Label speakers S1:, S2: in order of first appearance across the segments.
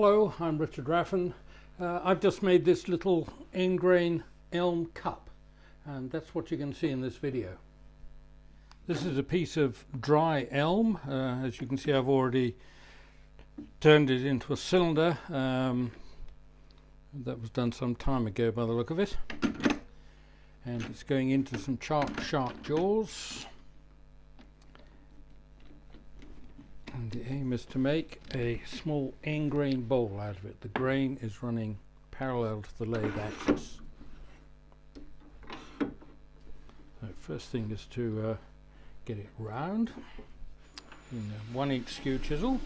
S1: Hello, I'm Richard Raffan. I've just made this little endgrain elm cup, and that's what you can see in this video. This is a piece of dry elm. As you can see, I've already turned it into a cylinder. That was done some time ago by the look of it. And it's going into some sharp jaws. And the aim is to make a small endgrain bowl out of it. The grain is running parallel to the lathe axis. So first thing is to get it round in a 1-inch skew chisel.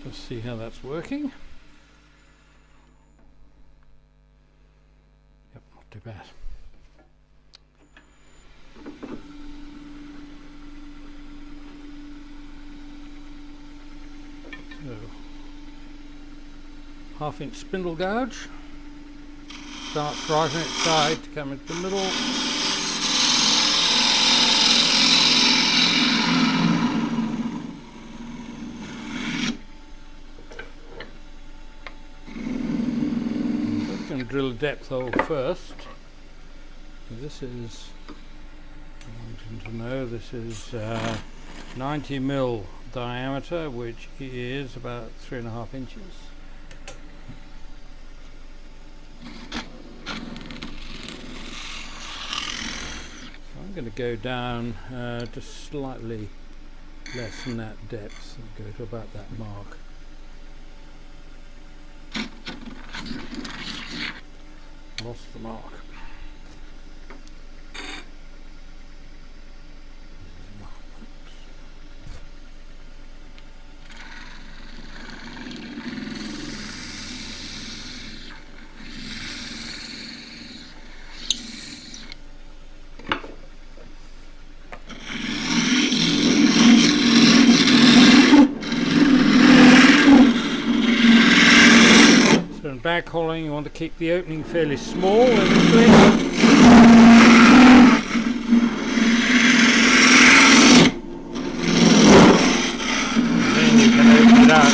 S1: Just see how that's working. Yep, not too bad. So, 1/2-inch spindle gouge. Starts right on its side to come into the middle. Drill a depth hole first. So this is, I want you to know, this is 90 mil diameter, which is about 3.5 inches. So I'm going to go down just slightly less than that depth and go to about that mark. Lost the mark. So in backholing, you want to keep the opening fairly small initially. Then you can open it out.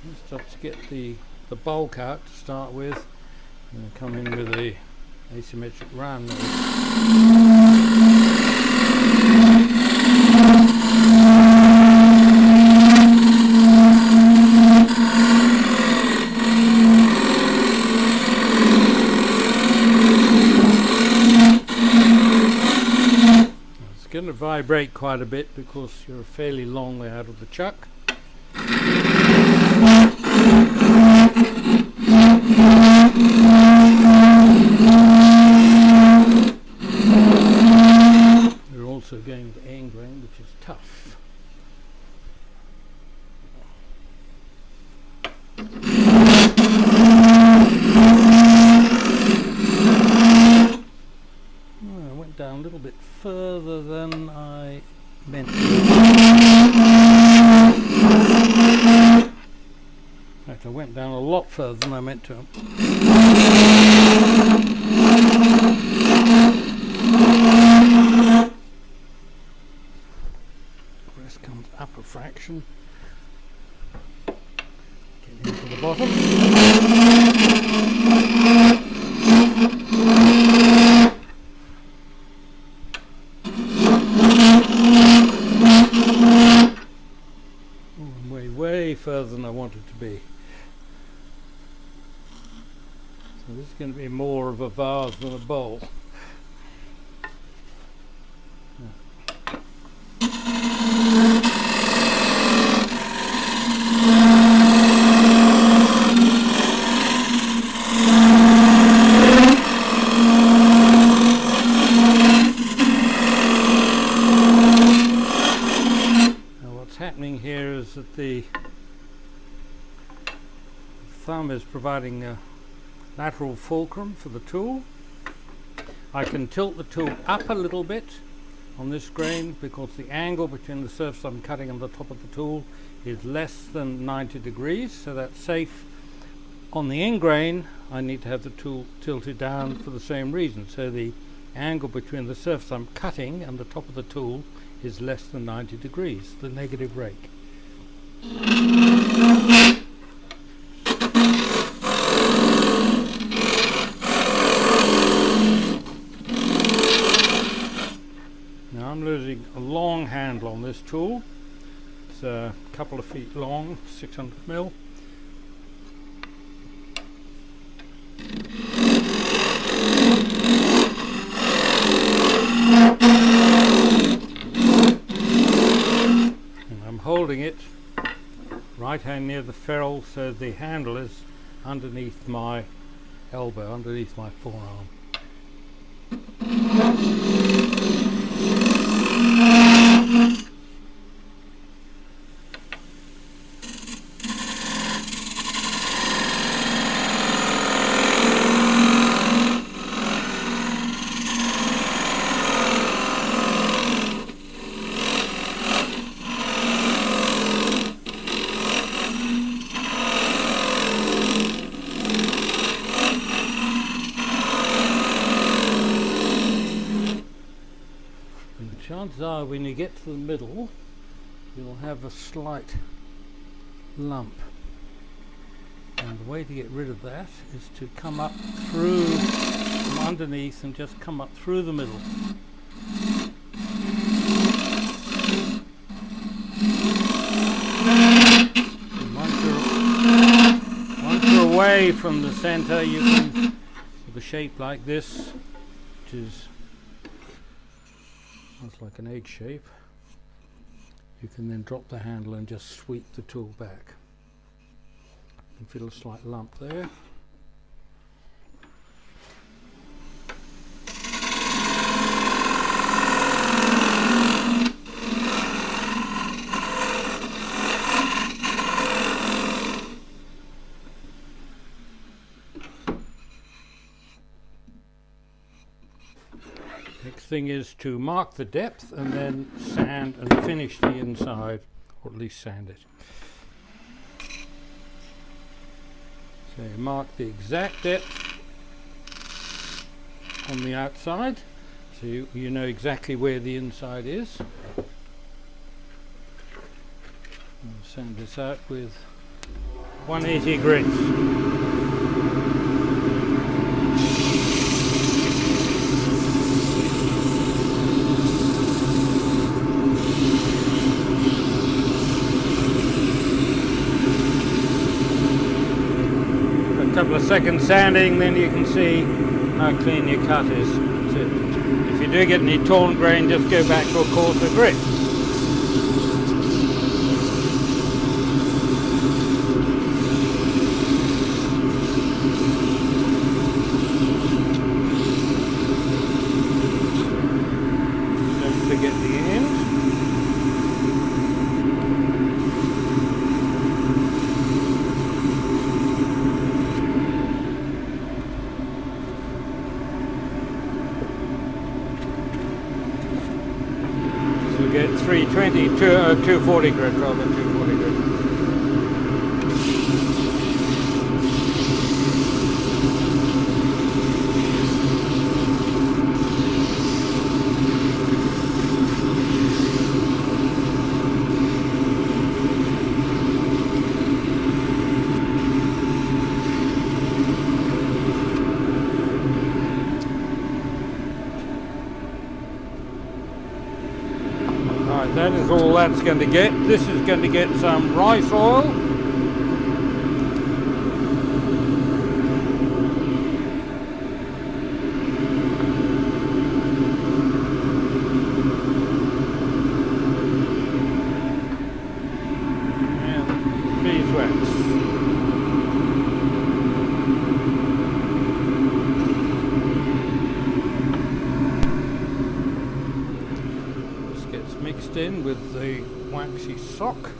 S1: Just have to get the bulk out to start with, and come in with the asymmetric round nose. It's going to vibrate quite a bit because you're a fairly long way out of the chuck. We're also going to endgrain, which is tough. I went down a little bit further than I meant to. In fact, I went down a lot further than I meant to. Rest comes up a fraction. Get into the bottom. Way further than I wanted to be. So this is going to be more of a vase than a bowl. What's happening here is that the thumb is providing a lateral fulcrum for the tool. I can tilt the tool up a little bit on this grain because the angle between the surface I'm cutting and the top of the tool is less than 90 degrees, so that's safe. On the end grain, I need to have the tool tilted down for the same reason, so the angle between the surface I'm cutting and the top of the tool is less than 90 degrees, the negative rake. Now I'm using a long handle on this tool. It's a couple of feet long, 600mm. And I'm holding it right hand near the ferrule so the handle is underneath my elbow, underneath my forearm. Chances are when you get to the middle you'll have a slight lump, and the way to get rid of that is to come up through from underneath and just come up through the middle. And once you're away from the center, you can, with a shape like this, which is looks like an egg shape, you can then drop the handle and just sweep the tool back. You can feel a slight lump there. Next thing is to mark the depth and then sand and finish the inside, or at least sand it. So you mark the exact depth on the outside, so you know exactly where the inside is. And sand this out with 180 grits. A couple of seconds sanding, then you can see how clean your cut is. So if you do get any torn grain, just go back to a coarser grit. Don't forget the end. Get 320, 240 grit rather, 240 grit. That is all that's going to get. This is going to get some rice oil. And beeswax. Mixed in with the waxy sock.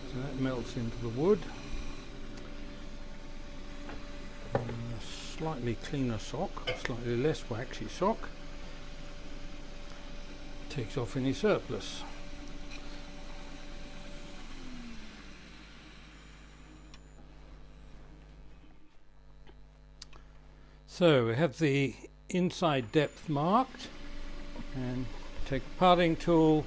S1: So that melts into the wood. And the slightly cleaner sock, a slightly less waxy sock. Takes off any surplus. So we have the inside depth marked, and take a parting tool,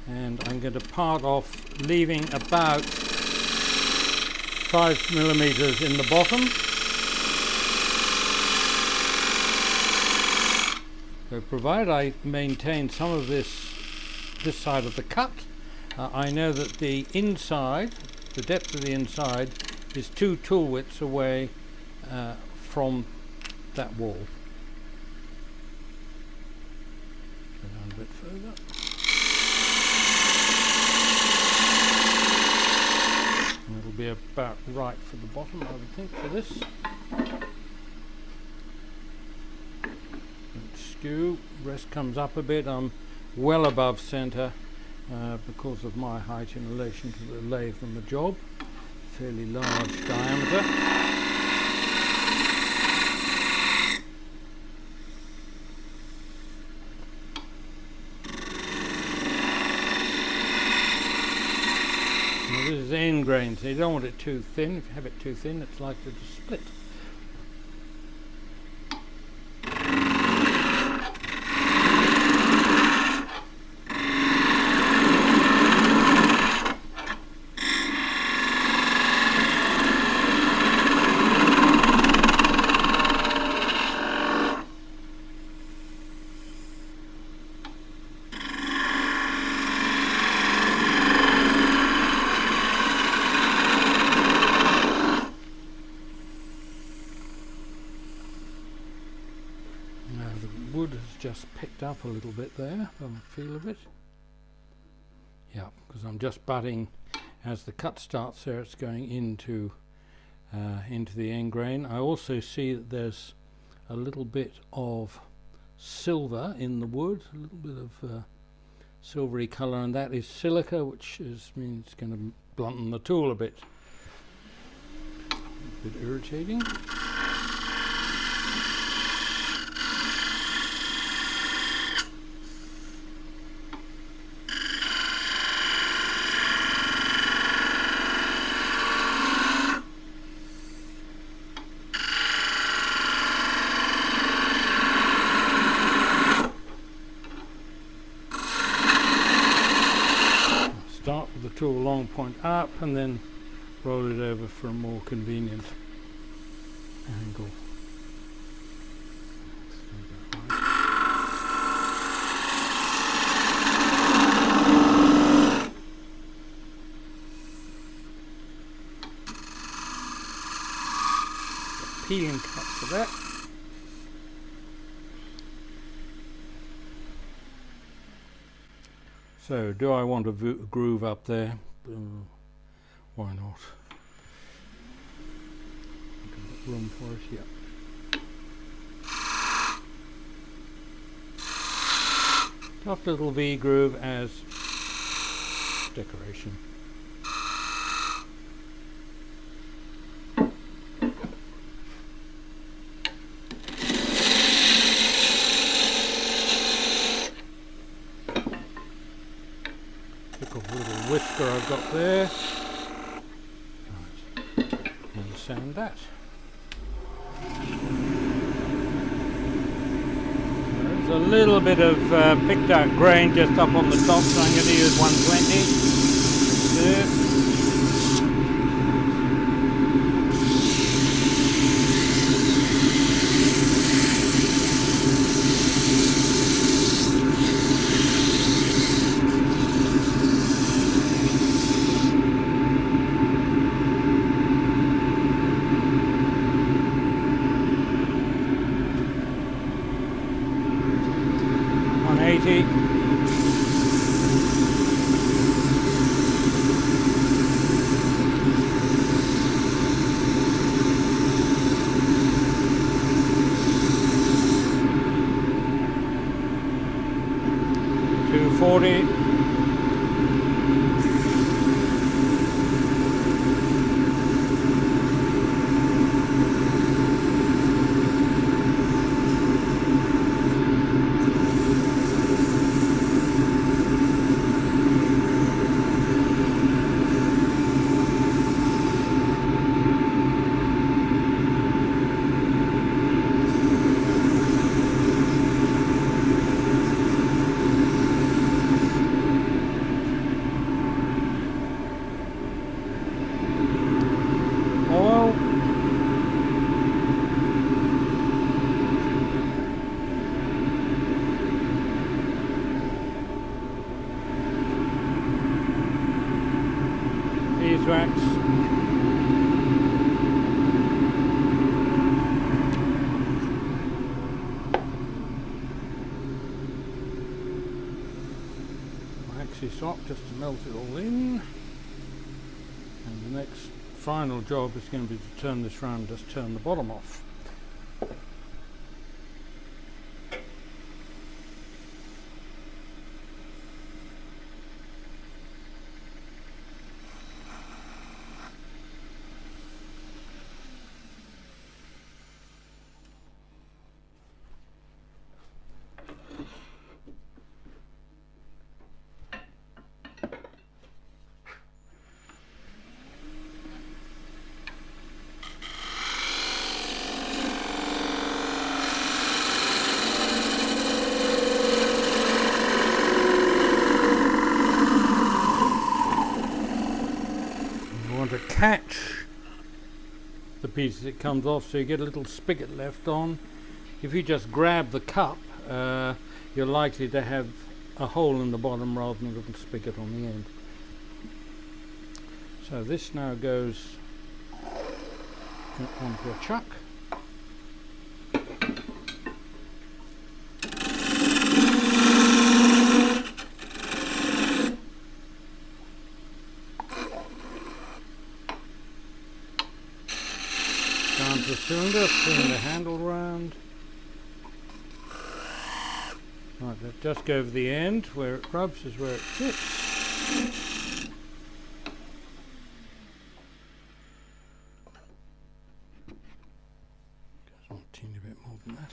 S1: and I'm going to part off, leaving about 5 millimeters in the bottom. So provided I maintain some of this side of the cut, I know that the inside, the depth of the inside, is 2 tool widths away from that wall. Go down a bit further. And it'll be about right for the bottom, I would think, for this. Skew, rest comes up a bit. I'm well above centre because of my height in relation to the lathe and the job. Fairly large diameter. This is end grain, so you don't want it too thin. If you have it too thin, it's likely to split. Just picked up a little bit there on the feel of it. Yeah, because I'm just butting as the cut starts there, it's going into the end grain. I also see that there's a little bit of silver in the wood, a little bit of silvery colour, and that is silica, which means it's going to blunt the tool a bit. A bit irritating. Start with the tool long point up and then roll it over for a more convenient angle. Peeling cut for that. So, do I want a groove up there? Why not? Got room for it, yeah. Tough little V groove as decoration. Little whisker I've got there. Right. And sand that. There's a little bit of picked out grain just up on the top, so I'm going to use 120. There. beeswax. Waxy sock just to melt it all in. And the next final job is going to be to turn this round, just turn the bottom off. To catch the piece as it comes off, so you get a little spigot left on. If you just grab the cup, you're likely to have a hole in the bottom rather than a little spigot on the end. So this now goes onto a chuck. Down to the cylinder, turn the handle round. Right, that just go over the end, where it rubs is where it fits. Goes on a teeny bit more than that.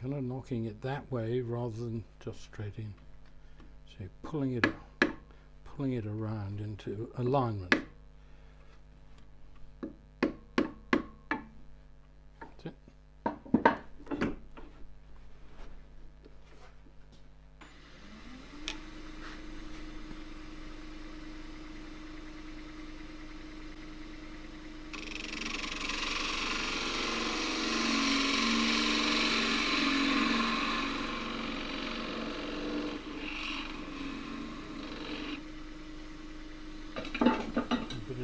S1: Kind of knocking it that way rather than just straight in. So you're pulling it around into alignment. That's it.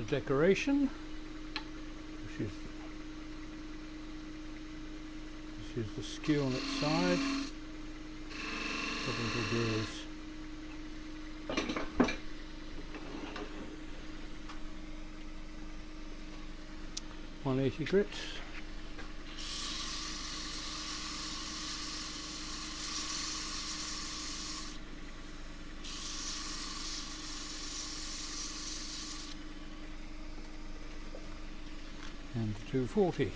S1: Decoration. This is the skew on its side. What it'll do is 180 grits. And 240.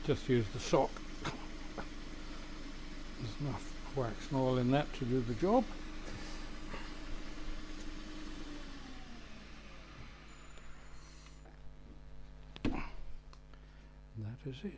S1: Just use the sock. There's enough wax and oil in that to do the job. And that is it.